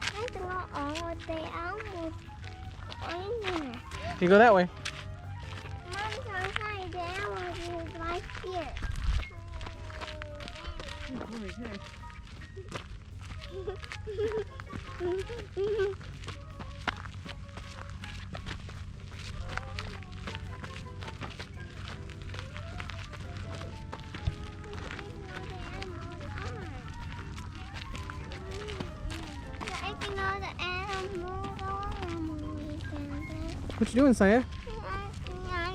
That's not all the animals in there. You go that way. Mom's outside, the animals is right here. What you doing, Saya?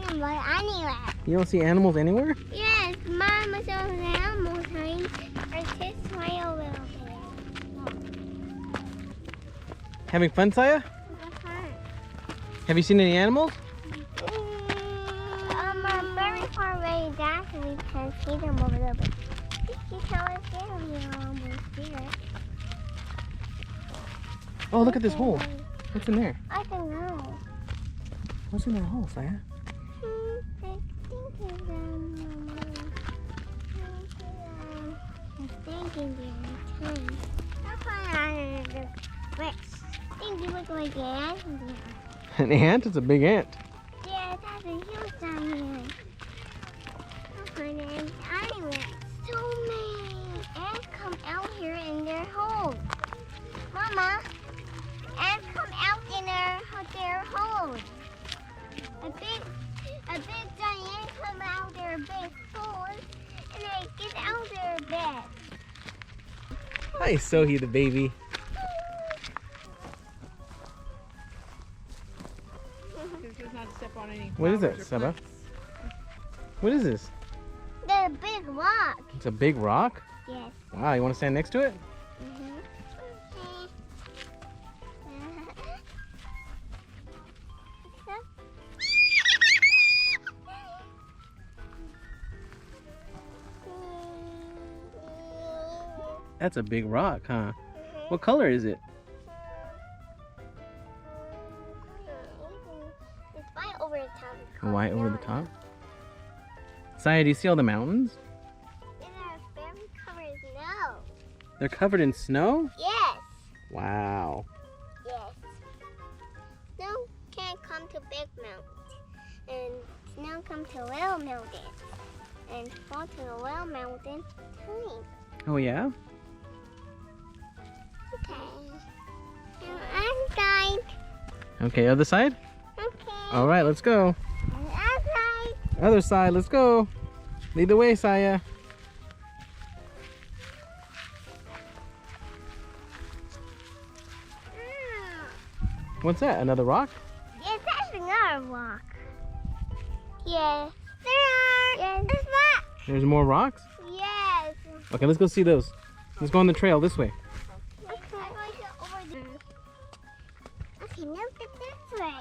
Anywhere. You don't see animals anywhere? Yes, Mama saw the animals hiding. Or this way over there. Having fun, Saya? Have you seen any animals? I'm very far away back and we can see them over there. But you tell us there, we're almost here. Oh, look at this hole. What's in there? I don't know. What's in that hole, Saya? I think it's it looks like an ant. An ant? It's a big ant. Yeah, that's a huge down here. Anyway, so many ants come out here in their holes. Mama, ants come out in their holes. A big giant come out their big holes and they get out their bed. Hi, Sohi the baby. What is that, Seba? What is this? The big rock. It's a big rock? Yes. Wow, you want to stand next to it? That's a big rock, huh? What color is it? It's white over the top. White over the top? Saya, do you see all the mountains? They're very covered in snow. They're covered in snow? Yes. Wow. Yes. Snow can't come to big mountains. And snow come to little mountains. And fall to the little mountain tiny. Oh, yeah? Okay. Other side. Okay, other side? Okay. All right, let's go. Other side. Other side, let's go. Lead the way, Saya. What's that? Another rock? Yes, that's another rock. Yes. There are. Yes. There's that. There's more rocks? Yes. Okay, let's go see those. Let's go on the trail this way. Okay. I'm going to go over there. Okay, now get this way.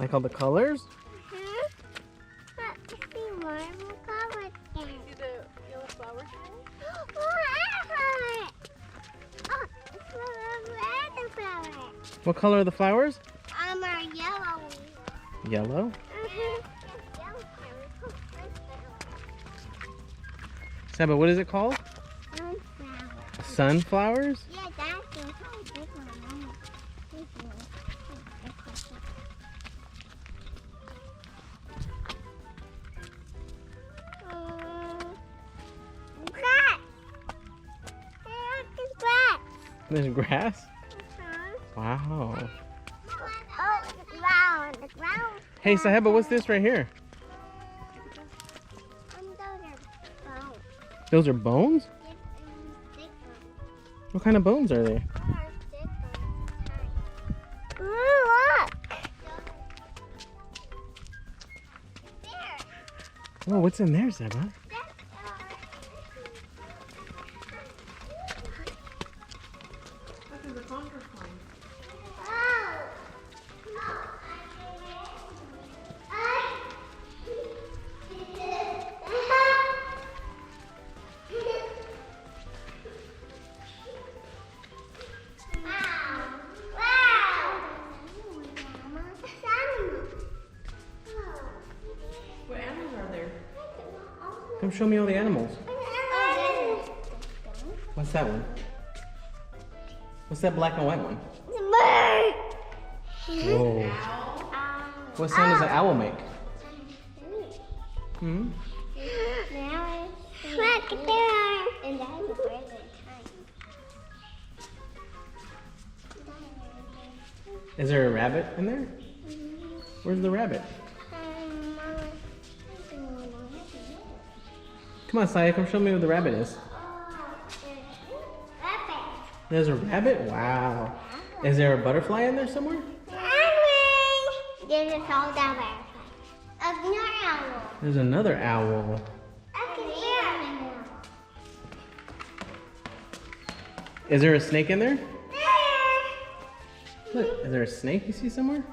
Like all the colors? Let's see more colors there. See the yellow flowers? Oh, it's a red flower. What color are the flowers? Are yellow. Yellow? Seba, what is it called? Sunflower. Sunflowers? Yeah, that's the big one. Grass. Grass. There's grass? Uh-huh. Wow. Oh, the ground. The ground. Hey, Sahiba, what's this right here? Those are bones. Those are bones? Yes, and thick bones. What kind of bones are they? Those are thick bones. Look. There. Oh, what's in there, Seba? Come show me all the animals. What's that one? What's that black and white one? Whoa. What sound does an owl make? Hmm? Look there. And that is a bird at Is there a rabbit in there? Where's the rabbit? Come on, Saya, come show me what the rabbit is. There's a rabbit? Wow. Is there a butterfly in there somewhere? There's a sold out butterfly. Another owl. There's another owl. Is there a snake in there? Look, is there a snake you see somewhere?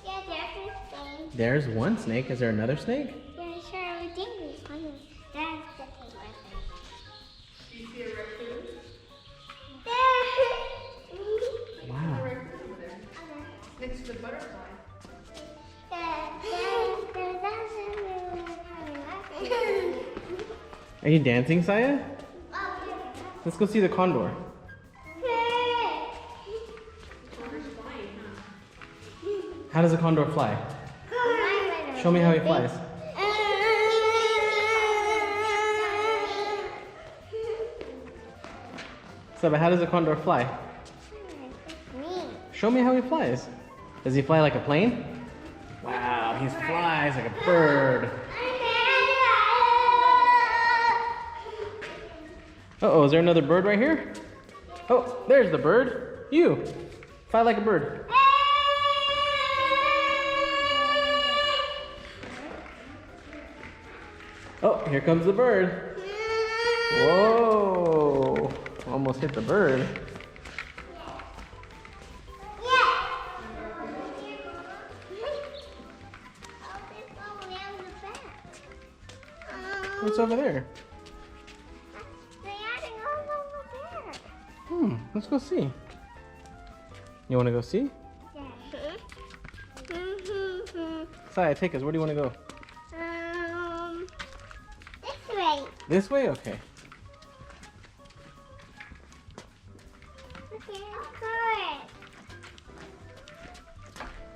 Yeah, there's a snake. There's one snake. Is there another snake? Yeah, sure, we think it's funny. That's the thing right there. Do you see a raccoon? Wow. A raccoon over there. Next to the butterfly. Are you dancing, Saya? Let's go see the condor. How does a condor fly? Show me how he flies. So, but how does a condor fly? Show me how he flies. Does he fly like a plane? Wow, he flies like a bird. Uh-oh, is there another bird right here? Oh, there's the bird. You, fly like a bird. Oh, here comes the bird. Whoa, almost hit the bird. What's over there? Let's go see. You want to go see? Saya, take us. Where do you want to go? This way. This way? Okay. Okay, it's covered.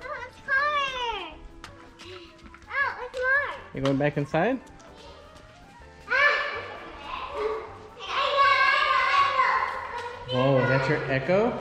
Oh, it's covered. Oh, it's more. You going back inside? Whoa, is that your echo?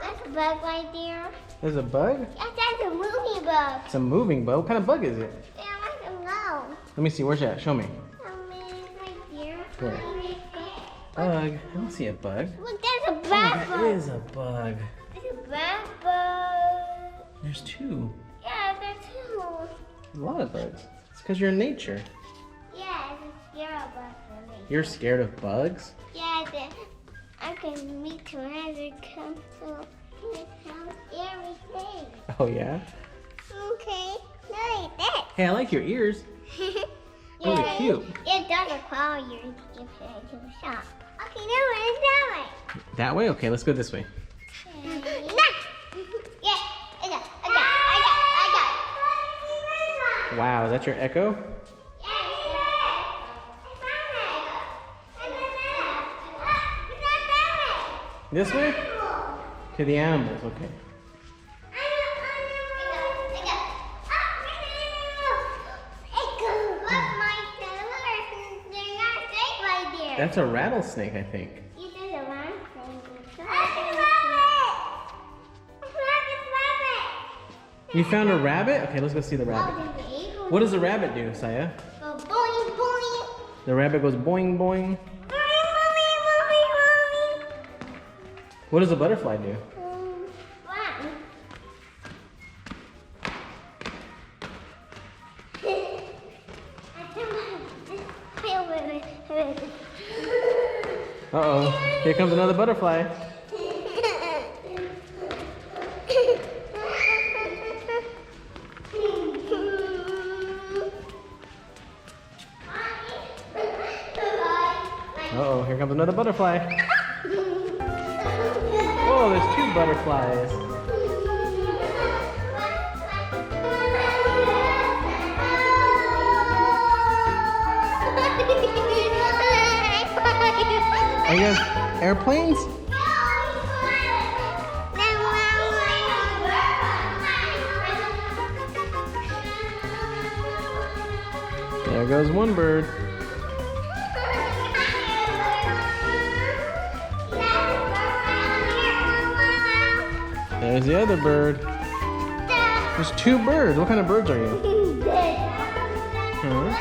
That's a bug right there. There's a bug? That's a moving bug. It's a moving bug. What kind of bug is it? Yeah, I don't know. Let me see. Where's that? Show me. Right there. Where? Bug. I don't see a bug. Look, there's a Oh, black that bug. is a bug. There's a black bug. There's two. Yeah, there's two. A lot of bugs. It's because you're in nature. Yeah, it's a scary bug for me. You're scared of bugs? Yeah, I can meet to as it comes to everything. Oh, yeah? Okay, like that. Hey, I like your ears. Those are cute. It does require you to give it to the shop. Okay, now it's that way. That way? Okay, let's go this way. Yeah, I got. Wow, is that your echo? This way? To the animals, okay. That's a rattlesnake, I think. You found a rabbit? Okay, let's go see the rabbit. What does the rabbit do, Saya? Boing, boing. The rabbit goes boing boing. What does a butterfly do? Uh-oh, here comes another butterfly. Uh-oh, here comes another butterfly. Oh, there's two butterflies. Are you guys airplanes? There goes one bird. There's the other bird. There's two birds. What kind of birds are you? Huh?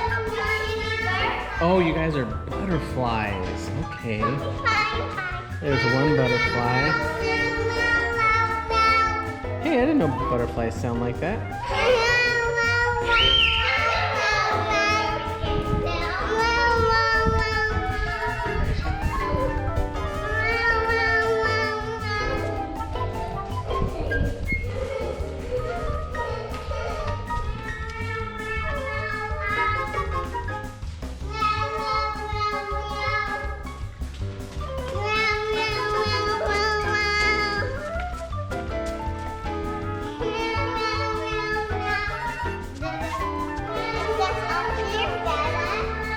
Oh, you guys are butterflies. Okay. There's one butterfly. Hey, I didn't know butterflies sound like that.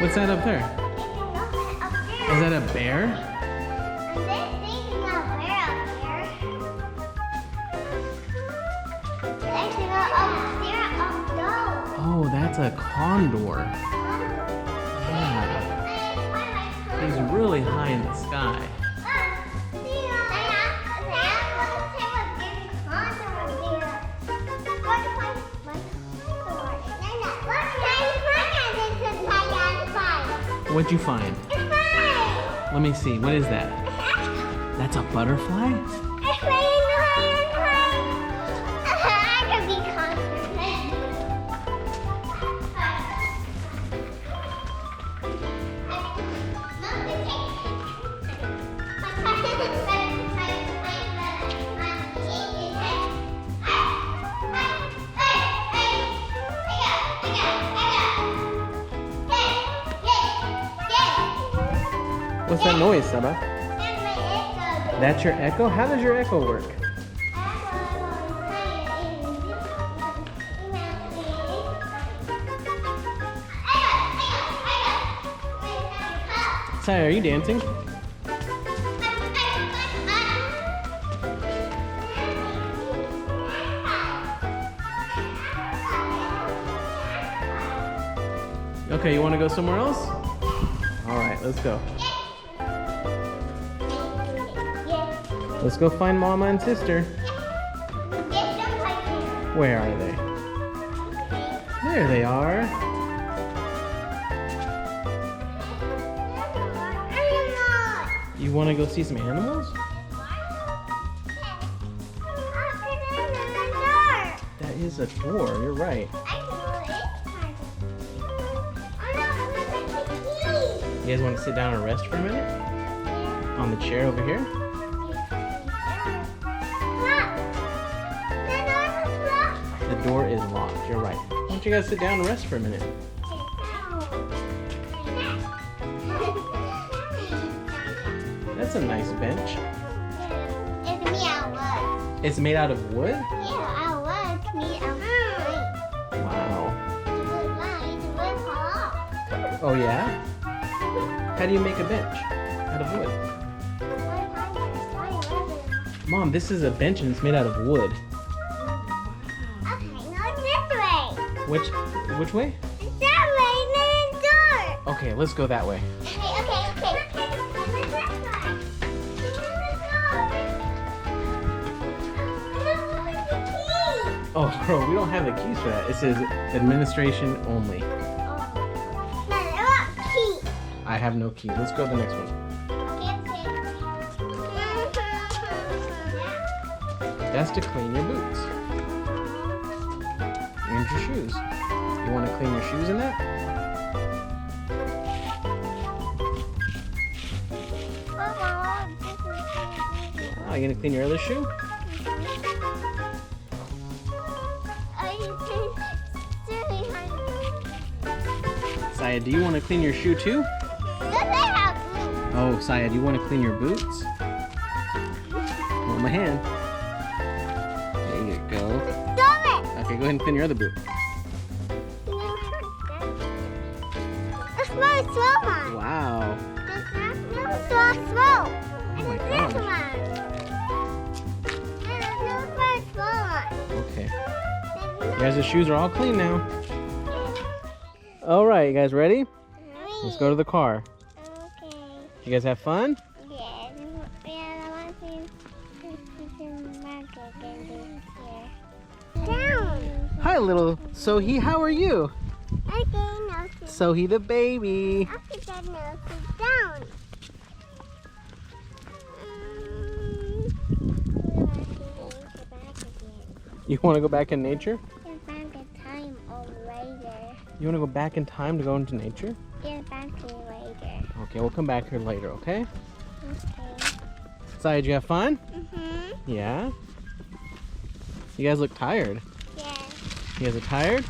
What's that up there? Is that a bear? Oh, that's a condor. Yeah. He's really high in the sky. What'd you find? Let me see. What is that? That's a butterfly? What's that noise, Saba? That's your echo? How does your echo work? Saaya, are you dancing? Okay, you want to go somewhere else? All right, let's go. Let's go find Mama and Sister. Where are they? There they are. You want to go see some animals? That is a door, you're right. You guys want to sit down and rest for a minute? On the chair over here? The door is locked, you're right. Why don't you guys sit down and rest for a minute? That's a nice bench. It's made out of wood. It's made out of wood? Yeah, our wood made out of wood. Wow. It's wood hollow. Oh yeah? How do you make a bench out of wood? Mom, this is a bench and it's made out of wood. Okay, no, this way. Which way? That way, then door. Okay, let's go that way. Okay. Oh, girl, we don't have the keys for that. It says administration only. I have no keys. Let's go to the next one. That's to clean your boots. And your shoes. You want to clean your shoes in that? Oh, you gonna clean your other shoe? Saaya, do you want to clean your shoe too? Does it have glue? Oh, Saya, do you want to clean your boots? Hold my hand. There you go. Stop it! Okay, go ahead and clean your other boot. It's very slow one. Wow. It's so slow. Oh my This gosh. one. And it's very slow one. Okay. You guys, the shoes are all clean now. All right, you guys ready? Let's go to the car. Okay. You guys have fun? Yes. Yeah, I want to market again this year. Down. Hi, little Sohi. How are you? Okay, now sit Sohi the baby. after that, now sit down. You want to go back in nature? Get back in time or later. You want to go back in time to go into nature? Get back here later. Okay, we'll come back here later, okay? Okay. Saya, did you have fun? Mm-hmm. Yeah? You guys look tired. Yeah. You guys are tired?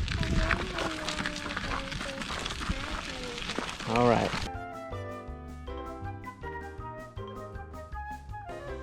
All right.